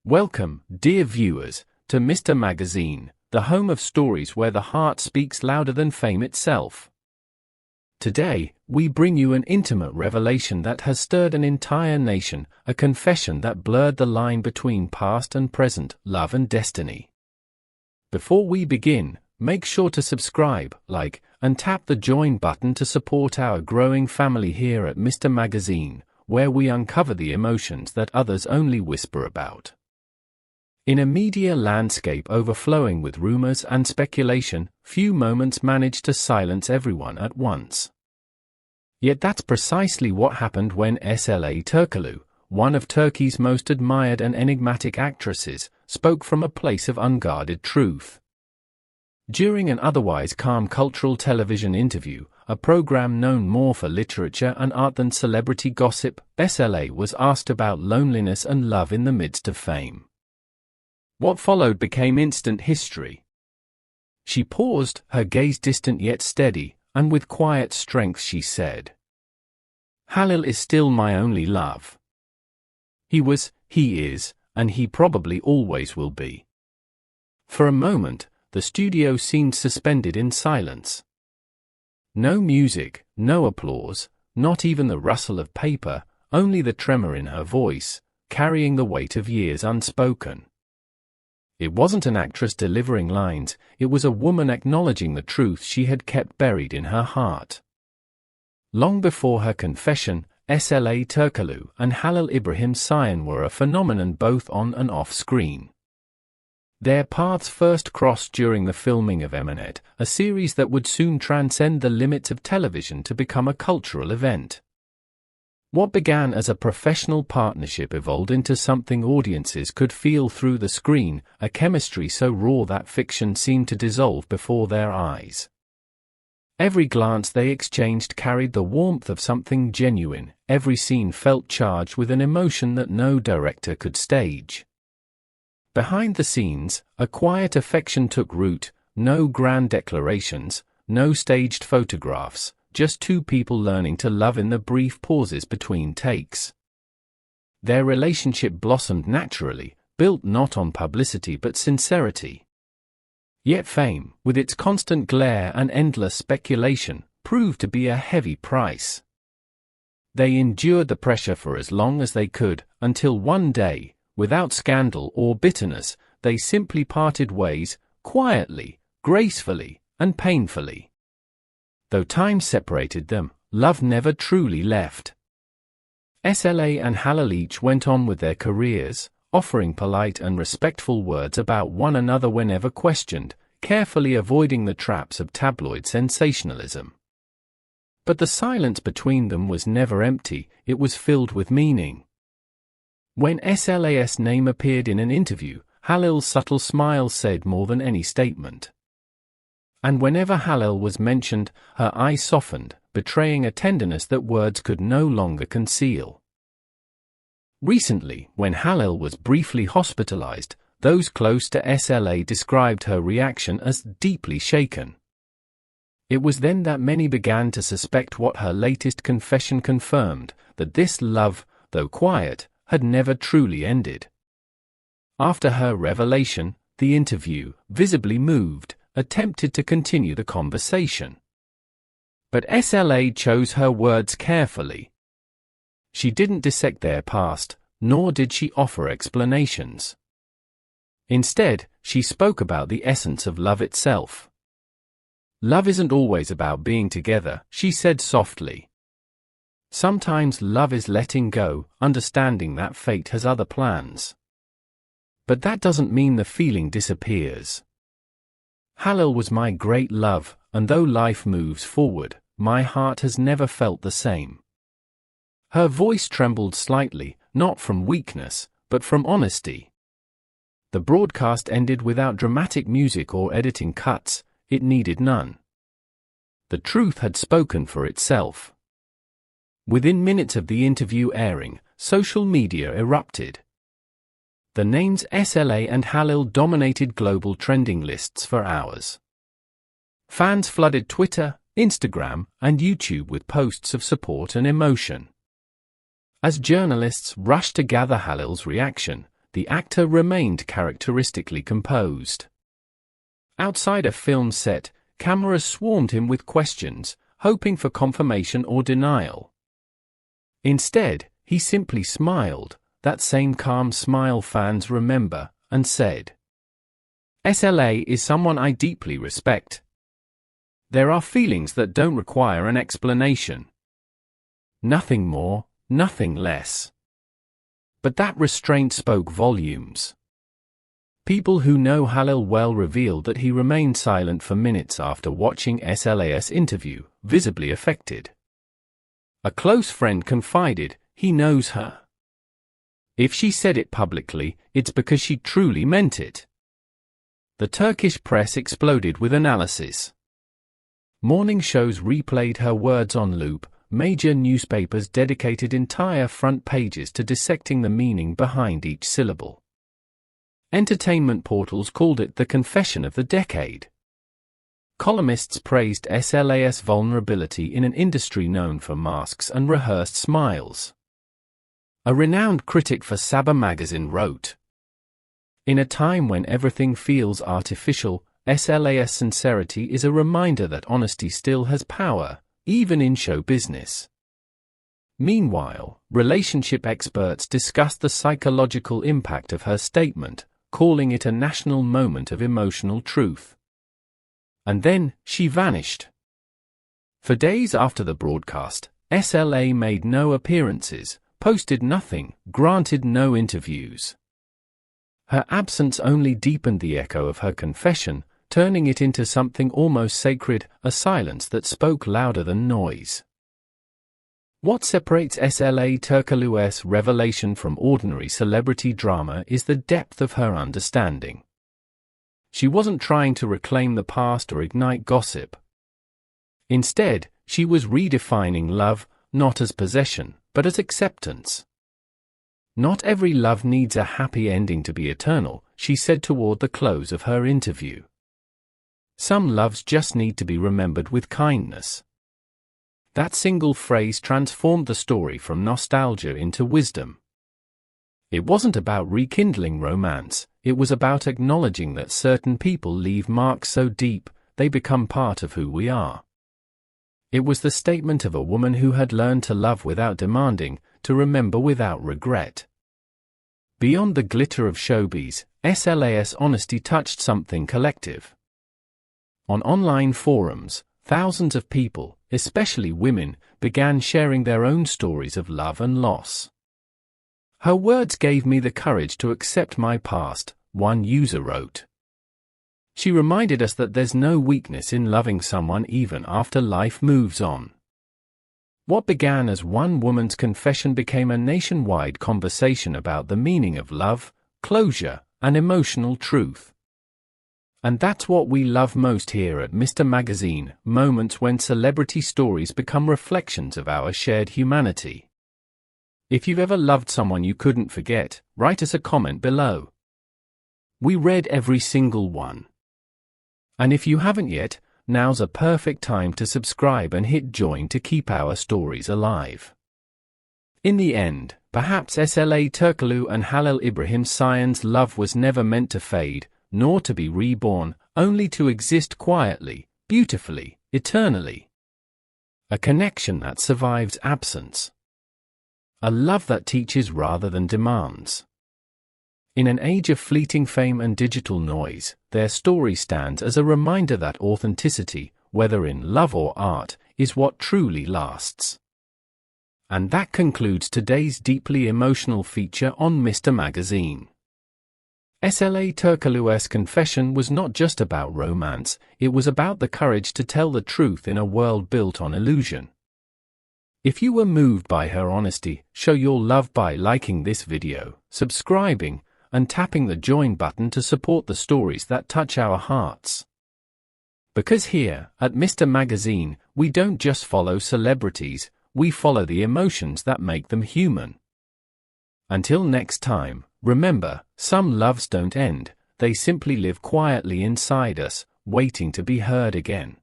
Welcome, dear viewers, to Mr. Magazine, the home of stories where the heart speaks louder than fame itself. Today, we bring you an intimate revelation that has stirred an entire nation, a confession that blurred the line between past and present, love and destiny. Before we begin, make sure to subscribe, like, and tap the join button to support our growing family here at Mr. Magazine, where we uncover the emotions that others only whisper about. In a media landscape overflowing with rumors and speculation, few moments manage to silence everyone at once. Yet that's precisely what happened when Sıla Türkoğlu, one of Turkey's most admired and enigmatic actresses, spoke from a place of unguarded truth. During an otherwise calm cultural television interview, a program known more for literature and art than celebrity gossip, Sıla was asked about loneliness and love in the midst of fame. What followed became instant history. She paused, her gaze distant yet steady, and with quiet strength she said, "Halil is still my only love. He was, he is, and he probably always will be." For a moment, the studio seemed suspended in silence. No music, no applause, not even the rustle of paper, only the tremor in her voice, carrying the weight of years unspoken. It wasn't an actress delivering lines, it was a woman acknowledging the truth she had kept buried in her heart. Long before her confession, Sıla Türkoğlu and Halil İbrahim Sayın were a phenomenon both on and off screen. Their paths first crossed during the filming of Emanet, a series that would soon transcend the limits of television to become a cultural event. What began as a professional partnership evolved into something audiences could feel through the screen, a chemistry so raw that fiction seemed to dissolve before their eyes. Every glance they exchanged carried the warmth of something genuine, every scene felt charged with an emotion that no director could stage. Behind the scenes, a quiet affection took root, no grand declarations, no staged photographs, just two people learning to love in the brief pauses between takes. Their relationship blossomed naturally, built not on publicity but sincerity. Yet fame, with its constant glare and endless speculation, proved to be a heavy price. They endured the pressure for as long as they could, until one day, without scandal or bitterness, they simply parted ways, quietly, gracefully, and painfully. Though time separated them, love never truly left. Sıla and Halil each went on with their careers, offering polite and respectful words about one another whenever questioned, carefully avoiding the traps of tabloid sensationalism. But the silence between them was never empty, it was filled with meaning. When Sıla's name appeared in an interview, Halil's subtle smile said more than any statement. And whenever Halil was mentioned, her eyes softened, betraying a tenderness that words could no longer conceal. Recently, when Halil was briefly hospitalized, those close to Sıla described her reaction as deeply shaken. It was then that many began to suspect what her latest confession confirmed, that this love, though quiet, had never truly ended. After her revelation, the interview, visibly moved, attempted to continue the conversation. But Sıla chose her words carefully. She didn't dissect their past, nor did she offer explanations. Instead, she spoke about the essence of love itself. "Love isn't always about being together," she said softly. "Sometimes love is letting go, understanding that fate has other plans. But that doesn't mean the feeling disappears. Halil was my great love, and though life moves forward, my heart has never felt the same." Her voice trembled slightly, not from weakness, but from honesty. The broadcast ended without dramatic music or editing cuts, it needed none. The truth had spoken for itself. Within minutes of the interview airing, social media erupted. The names Sıla and Halil dominated global trending lists for hours. Fans flooded Twitter, Instagram, and YouTube with posts of support and emotion. As journalists rushed to gather Halil's reaction, the actor remained characteristically composed. Outside a film set, cameras swarmed him with questions, hoping for confirmation or denial. Instead, he simply smiled, that same calm smile fans remember, and said, "SLA is someone I deeply respect. There are feelings that don't require an explanation. Nothing more, nothing less." But that restraint spoke volumes. People who know Halil well revealed that he remained silent for minutes after watching SLA's interview, visibly affected. A close friend confided, "He knows her. If she said it publicly, it's because she truly meant it." The Turkish press exploded with analysis. Morning shows replayed her words on loop. Major newspapers dedicated entire front pages to dissecting the meaning behind each syllable. Entertainment portals called it the confession of the decade. Columnists praised SLA's vulnerability in an industry known for masks and rehearsed smiles. A renowned critic for Sabah magazine wrote, "In a time when everything feels artificial, SLA's sincerity is a reminder that honesty still has power, even in show business." Meanwhile, relationship experts discussed the psychological impact of her statement, calling it a national moment of emotional truth. And then, she vanished. For days after the broadcast, SLA made no appearances, posted nothing, granted no interviews. Her absence only deepened the echo of her confession, turning it into something almost sacred, a silence that spoke louder than noise. What separates SLA Türkoğlu's revelation from ordinary celebrity drama is the depth of her understanding. She wasn't trying to reclaim the past or ignite gossip. Instead, she was redefining love, not as possession, but as acceptance. "Not every love needs a happy ending to be eternal," she said toward the close of her interview. "Some loves just need to be remembered with kindness." That single phrase transformed the story from nostalgia into wisdom. It wasn't about rekindling romance, it was about acknowledging that certain people leave marks so deep, they become part of who we are. It was the statement of a woman who had learned to love without demanding, to remember without regret. Beyond the glitter of showbiz, SLA's honesty touched something collective. On online forums, thousands of people, especially women, began sharing their own stories of love and loss. "Her words gave me the courage to accept my past," one user wrote. She reminded us that there's no weakness in loving someone even after life moves on. What began as one woman's confession became a nationwide conversation about the meaning of love, closure, and emotional truth. And that's what we love most here at Mr. Magazine, moments when celebrity stories become reflections of our shared humanity. If you've ever loved someone you couldn't forget, write us a comment below. We read every single one. And if you haven't yet, now's a perfect time to subscribe and hit join to keep our stories alive. In the end, perhaps SLA Türkoğlu and Halil Ibrahim Sayan's love was never meant to fade, nor to be reborn, only to exist quietly, beautifully, eternally. A connection that survives absence. A love that teaches rather than demands. In an age of fleeting fame and digital noise, their story stands as a reminder that authenticity, whether in love or art, is what truly lasts. And that concludes today's deeply emotional feature on Mr. Magazine. SLA Türkoğlu's confession was not just about romance, it was about the courage to tell the truth in a world built on illusion. If you were moved by her honesty, show your love by liking this video, subscribing, and tapping the join button to support the stories that touch our hearts. Because here, at Mr. Magazine, we don't just follow celebrities, we follow the emotions that make them human. Until next time, remember, some loves don't end, they simply live quietly inside us, waiting to be heard again.